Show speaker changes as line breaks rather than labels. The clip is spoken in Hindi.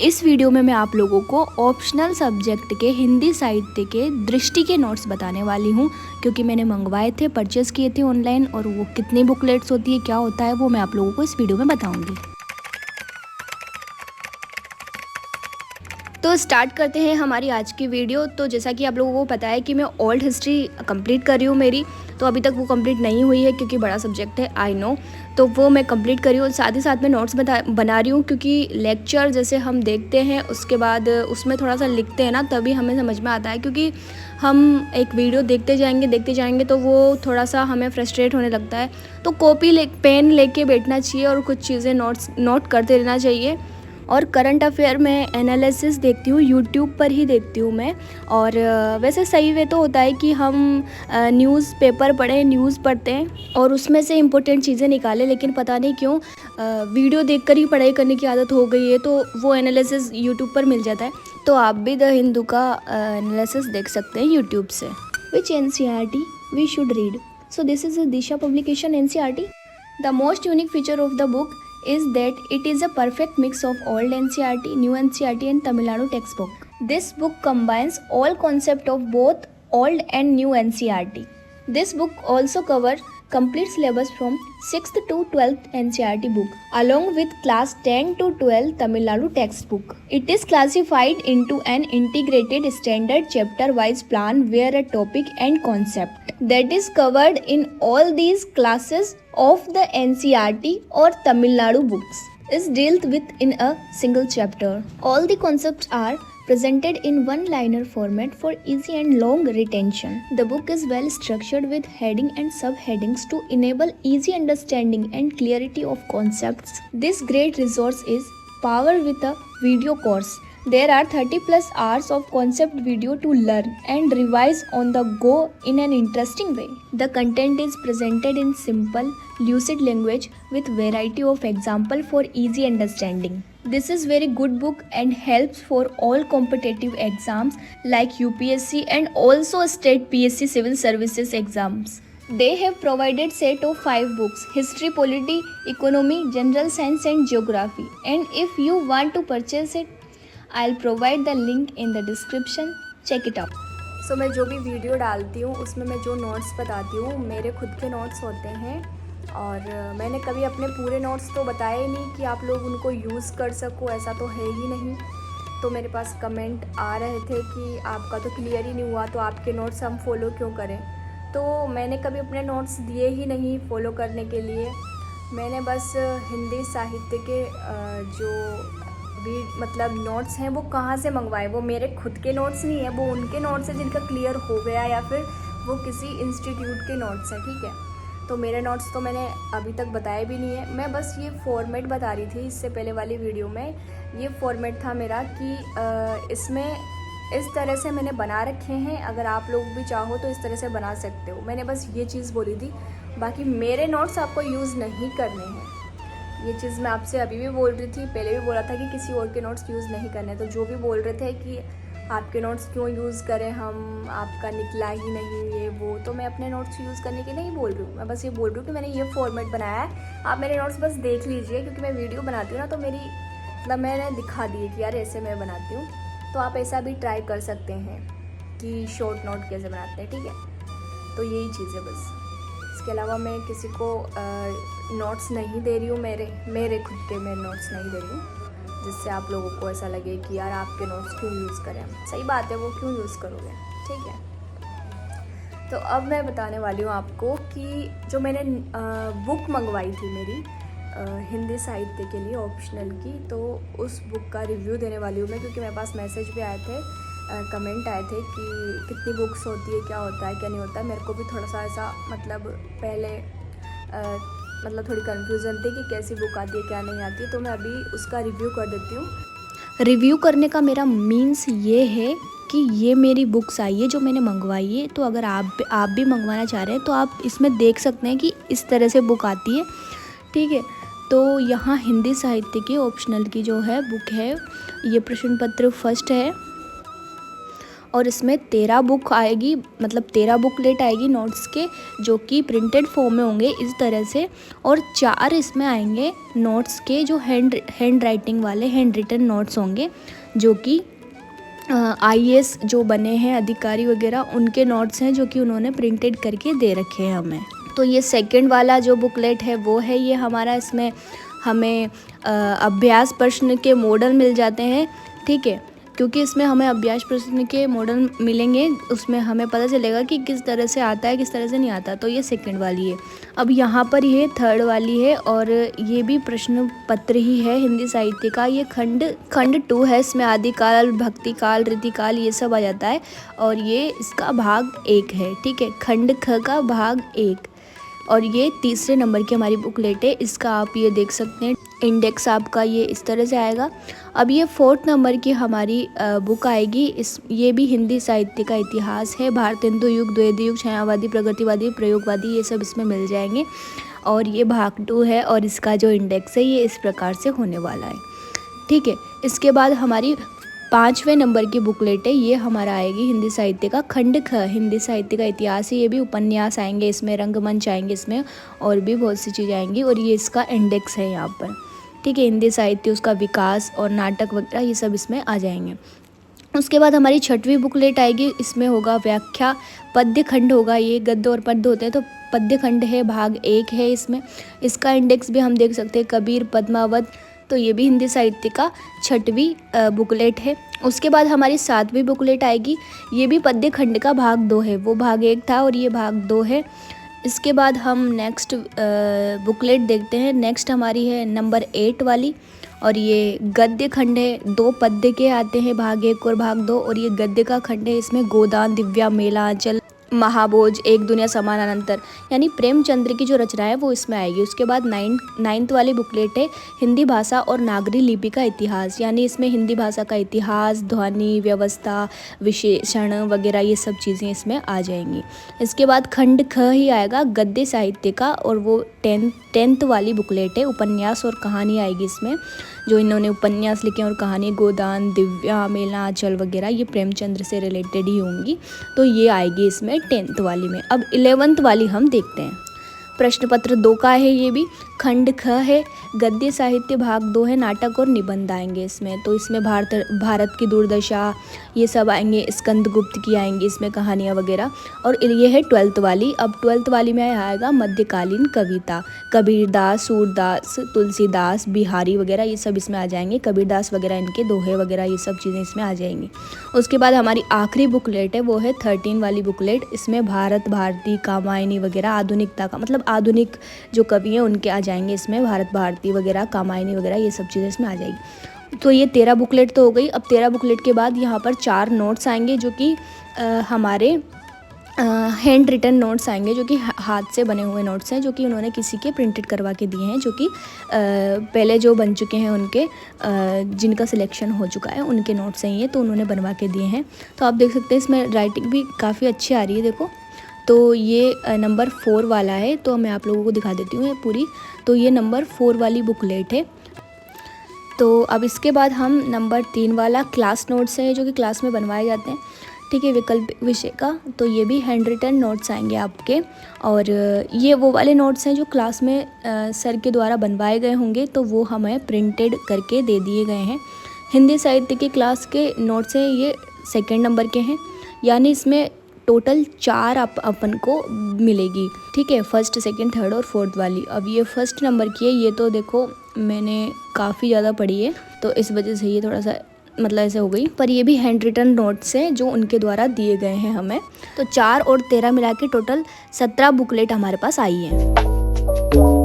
इस वीडियो में मैं आप लोगों को ऑप्शनल सब्जेक्ट के हिंदी साहित्य के दृष्टि के नोट्स बताने वाली हूँ, क्योंकि मैंने मंगवाए थे, परचेज़ किए थे ऑनलाइन, और वो कितनी बुकलेट्स होती है, क्या होता है, वो मैं आप लोगों को इस वीडियो में बताऊँगी। तो स्टार्ट करते हैं हमारी आज की वीडियो। तो जैसा कि आप लोगों को पता है कि मैं ओल्ड हिस्ट्री कंप्लीट कर रही हूँ मेरी, तो अभी तक वो कंप्लीट नहीं हुई है क्योंकि बड़ा सब्जेक्ट है, आई नो। तो वो मैं कंप्लीट कर रही हूँ, साथ ही साथ मैं नोट्स बना रही हूँ, क्योंकि लेक्चर जैसे हम देखते हैं उसके बाद उसमें थोड़ा सा लिखते हैं ना, तभी हमें समझ में आता है। क्योंकि हम एक वीडियो देखते जाएंगे तो वो थोड़ा सा हमें फ्रस्ट्रेट होने लगता है। तो कॉपी पेन लेके बैठना चाहिए और कुछ चीज़ें नोट करते रहना चाहिए। और करंट अफेयर में एनालिसिस देखती हूँ, यूट्यूब पर ही देखती हूँ मैं। और वैसे सही वे तो होता है कि हम न्यूज़पेपर पढ़ें, न्यूज़ पढ़ते हैं और उसमें से इम्पोर्टेंट चीज़ें निकालें, लेकिन पता नहीं क्यों वीडियो देखकर ही पढ़ाई करने की आदत हो गई है, तो वो एनालिसिस यूट्यूब पर मिल जाता है। तो आप भी द हिंदू का एनालिसिस देख सकते हैं यूट्यूब से। Which NCERT we should read? So this is Disha publication NCERT. The most unique feature of the book is that it is a perfect mix of old NCERT, new NCERT and Tamil Nadu textbook. This book combines all concepts of both old and new NCERT. This book also covers complete syllabus from 6th to 12th NCERT book along with class 10 to 12 Tamil Nadu textbook. It is classified into an integrated standard chapter wise plan where a topic and concept that is covered in all these classes of the NCERT or Tamil Nadu books is dealt with in a single chapter. All the concepts are presented in one-liner format for easy and long retention. The book is well structured with heading and subheadings to enable easy understanding and clarity of concepts. This great resource is powered with a video course. There are 30 plus hours of concept video to learn and revise on the go in an interesting way. The content is presented in simple, lucid language with variety of example for easy understanding. This is very good book and helps for all competitive exams like UPSC and also state PSC civil services exams. They have provided set of 5 books: history, polity, economy, general science and geography. And if you want to purchase it, I'll provide the link in the description. Check it out. So मैं जो भी वीडियो डालती हूँ उसमें मैं जो नोट्स बताती हूँ मेरे खुद के नोट्स होते हैं, और मैंने कभी अपने पूरे नोट्स तो बताए नहीं कि आप लोग उनको यूज़ कर सको, ऐसा तो है ही नहीं। तो मेरे पास कमेंट आ रहे थे कि आपका तो क्लियर ही नहीं हुआ, तो आपके नोट्स हम फॉलो क्यों करें। तो मैंने कभी अपने नोट्स दिए ही नहीं फॉलो करने के लिए। मैंने बस हिंदी साहित्य के जो भी मतलब नोट्स हैं वो कहाँ से मंगवाए, वो मेरे खुद के नोट्स नहीं है, वो उनके नोट्स हैं जिनका क्लियर हो गया, या फिर वो किसी इंस्टीट्यूट के नोट्स हैं, ठीक है। तो मेरे नोट्स तो मैंने अभी तक बताए भी नहीं है, मैं बस ये फॉर्मेट बता रही थी इससे पहले वाली वीडियो में। ये फॉर्मेट था मेरा कि इसमें इस तरह से मैंने बना रखे हैं, अगर आप लोग भी चाहो तो इस तरह से बना सकते हो। मैंने बस ये चीज़ बोली थी, बाकी मेरे नोट्स आपको यूज़ नहीं करने हैं। ये चीज़ मैं आपसे अभी भी बोल रही थी, पहले भी बोला था कि किसी और के नोट्स यूज़ नहीं करने। तो जो भी बोल रहे थे कि आपके नोट्स क्यों यूज़ करें हम, आपका निकला ही नहीं ये वो, तो मैं अपने नोट्स यूज़ करने के नहीं बोल रही हूँ। मैं बस ये बोल रही हूँ कि मैंने ये फॉर्मेट बनाया है, आप मेरे नोट्स बस देख लीजिए, क्योंकि मैं वीडियो बनाती हूँ ना, तो मेरी मतलब मैंने दिखा दिए कि यार ऐसे मैं बनाती हूँ। तो आप ऐसा भी ट्राई कर सकते हैं कि शॉर्ट नोट कैसे बनाते हैं, ठीक है। तो यही चीज़ है बस, इसके अलावा मैं किसी को नोट्स नहीं दे रही हूँ, मेरे खुद के मैं नोट्स नहीं दे रही हूँ, जिससे आप लोगों को ऐसा लगे कि यार आपके नोट्स क्यों यूज़ करें। सही बात है, वो क्यों यूज़ करोगे, ठीक है। तो अब मैं बताने वाली हूँ आपको कि जो मैंने बुक मंगवाई थी मेरी हिंदी साहित्य के लिए ऑप्शनल की, तो उस बुक का रिव्यू देने वाली हूँ मैं, क्योंकि मेरे पास मैसेज भी आए थे, कमेंट आए थे कि कितनी बुक्स होती है, क्या होता है क्या नहीं होता है। मेरे को भी थोड़ा सा ऐसा मतलब पहले मतलब थोड़ी कन्फ्यूज़न थी कि कैसी बुक आती है क्या नहीं आती है, तो मैं अभी उसका रिव्यू कर देती हूँ। रिव्यू करने का मेरा मीन्स ये है कि ये मेरी बुक्स आई है जो मैंने मंगवाई है, तो अगर आप भी मंगवाना चाह रहे हैं तो आप इसमें देख सकते हैं कि इस तरह से बुक आती है, ठीक है। तो यहाँ हिंदी साहित्य की ऑप्शनल की जो है बुक है, ये प्रश्न पत्र फर्स्ट है, और इसमें 13 बुक आएगी, मतलब 13 बुकलेट आएगी नोट्स के, जो कि प्रिंटेड फॉर्म में होंगे इस तरह से। और 4 इसमें आएंगे नोट्स के जो हैंड राइटिंग वाले हैंड रिटन नोट्स होंगे, जो कि IAS जो बने हैं अधिकारी वगैरह उनके नोट्स हैं, जो कि उन्होंने प्रिंटेड करके दे रखे हैं हमें। तो ये सेकंड वाला जो बुकलेट है वो है ये हमारा, इसमें हमें अभ्यास प्रश्न के मॉडल मिल जाते हैं, ठीक है, क्योंकि इसमें हमें अभ्यास प्रश्न के मॉडल मिलेंगे, उसमें हमें पता चलेगा कि किस तरह से आता है किस तरह से नहीं आता। तो ये सेकंड वाली है। अब यहाँ पर ये थर्ड वाली है और ये भी प्रश्न पत्र ही है हिंदी साहित्य का। ये खंड 2 है, इसमें आदिकाल, भक्तिकाल, रीतिकाल ये सब आ जाता है और ये इसका भाग 1 है, ठीक है, खंड ख का भाग 1। और ये तीसरे नंबर की हमारी बुकलेट है, इसका आप ये देख सकते हैं इंडेक्स आपका ये इस तरह से आएगा। अब ये 4th नंबर की हमारी बुक आएगी, ये भी हिंदी साहित्य का इतिहास है। भारतेंदु युग, द्वैध युग, छायावादी, प्रगतिवादी, प्रयोगवादी ये सब इसमें मिल जाएंगे और ये भाग 2 है और इसका जो इंडेक्स है ये इस प्रकार से होने वाला है, ठीक है। इसके बाद हमारी 5वें नंबर की बुकलेट है, ये हमारा आएगी हिंदी साहित्य का खंड ख, हिंदी साहित्य का इतिहास है। ये भी उपन्यास आएंगे इसमें, रंगमंच आएंगे इसमें और भी बहुत सी चीज़ें आएंगी और ये इसका इंडेक्स है यहाँ पर, ठीक है। हिंदी साहित्य, उसका विकास और नाटक वगैरह ये सब इसमें आ जाएंगे। उसके बाद हमारी 6वीं बुकलेट आएगी, इसमें होगा व्याख्या, पद्य खंड होगा, ये गद्य और पद्य होते हैं तो पद्य खंड है, भाग 1 है इसमें। इसका इंडेक्स भी हम देख सकते हैं, कबीर, पद्मावत, तो ये भी हिंदी साहित्य का 6वीं बुकलेट है। उसके बाद हमारी 7वीं बुकलेट आएगी, ये भी पद्य खंड का भाग 2 है, वो भाग 1 था और ये भाग 2 है। इसके बाद हम नेक्स्ट बुकलेट देखते हैं। नेक्स्ट हमारी है नंबर 8 वाली और ये गद्य खंड है, 2 पद्य के आते हैं, भाग 1 और भाग 2 और ये गद्य का खंड है। इसमें गोदान, दिव्या, मेलांचल, महाभोज, एक दुनिया समानांतर, यानी प्रेमचंद्र की जो रचना है वो इसमें आएगी। उसके बाद 9th वाली बुकलेट है हिंदी भाषा और नागरी लिपि का इतिहास, यानी इसमें हिंदी भाषा का इतिहास, ध्वनि व्यवस्था, विशेषण वगैरह ये सब चीज़ें इसमें आ जाएंगी। इसके बाद खंड ख ही आएगा गद्य साहित्य का और वो 10th वाली बुकलेट है, उपन्यास और कहानी आएगी इसमें, जो इन्होंने उपन्यास लिखे और कहानी, गोदान, दिव्या, मेलांचल वगैरह ये प्रेमचंद्र से रिलेटेड ही होंगी, तो ये आएगी इसमें 10th वाली में। अब 11th वाली हम देखते हैं। प्रश्न पत्र 2 का है, ये भी खंड ख है, गद्य साहित्य भाग 2 है, नाटक और निबंध आएंगे इसमें। तो इसमें भारत की दुर्दशा ये सब आएंगे, स्कंदगुप्त की आएंगी इसमें कहानियाँ वगैरह। और ये है 12th वाली। अब 12th वाली में आएगा मध्यकालीन कविता, कबीरदास, सूरदास, तुलसीदास, बिहारी वगैरह ये सब इसमें आ जाएंगे, कबीरदास वगैरह इनके दोहे वगैरह ये सब चीज़ें इसमें आ जाएंगी। उसके बाद हमारी आखिरी बुकलेट है, वो है 13 वाली बुकलेट। इसमें भारत भारती, कामायनी वगैरह आधुनिकता का, मतलब आधुनिक जो कवि हैं उनके आ जाएंगे इसमें, भारत भारती वगैरह, कामायनी वगैरह ये सब चीज़ें इसमें आ जाएगी। तो ये 13 बुकलेट तो हो गई। अब 13 बुकलेट के बाद यहाँ पर 4 नोट्स आएंगे, जो कि हमारे हैंड रिटन नोट्स आएंगे, जो कि हाथ से बने हुए नोट्स हैं, जो कि उन्होंने किसी के प्रिंटेड करवा के दिए हैं, जो कि पहले जो बन चुके हैं उनके, जिनका सिलेक्शन हो चुका है उनके नोट्स हैं ये, तो उन्होंने बनवा के दिए हैं। तो आप देख सकते हैं इसमें राइटिंग भी काफ़ी अच्छी आ रही है, देखो। तो ये नंबर 4 वाला है, तो मैं आप लोगों को दिखा देती हूँ ये पूरी। तो ये नंबर 4 वाली बुकलेट है। तो अब इसके बाद हम नंबर 3 वाला क्लास नोट्स है, जो कि क्लास में बनवाए जाते हैं, ठीक है, विकल्प विषय का। तो ये भी हैंड रिटन नोट्स आएंगे आपके, और ये वो वाले नोट्स हैं जो क्लास में सर के द्वारा बनवाए गए होंगे, तो वो हमें प्रिंटेड करके दे दिए गए हैं। हिंदी साहित्य की क्लास के नोट्स हैं, ये 2nd नंबर के हैं, यानी इसमें टोटल 4 अपन को मिलेगी, ठीक है, 1st, 2nd, 3rd और 4th वाली। अब ये 1st नंबर की है, ये तो देखो मैंने काफ़ी ज़्यादा पढ़ी है, तो इस वजह से ये थोड़ा सा मतलब ऐसे हो गई, पर ये भी हैंड रिटन नोट्स हैं जो उनके द्वारा दिए गए हैं हमें। तो 4 और 13 मिला के टोटल 17 बुकलेट हमारे पास आई हैं।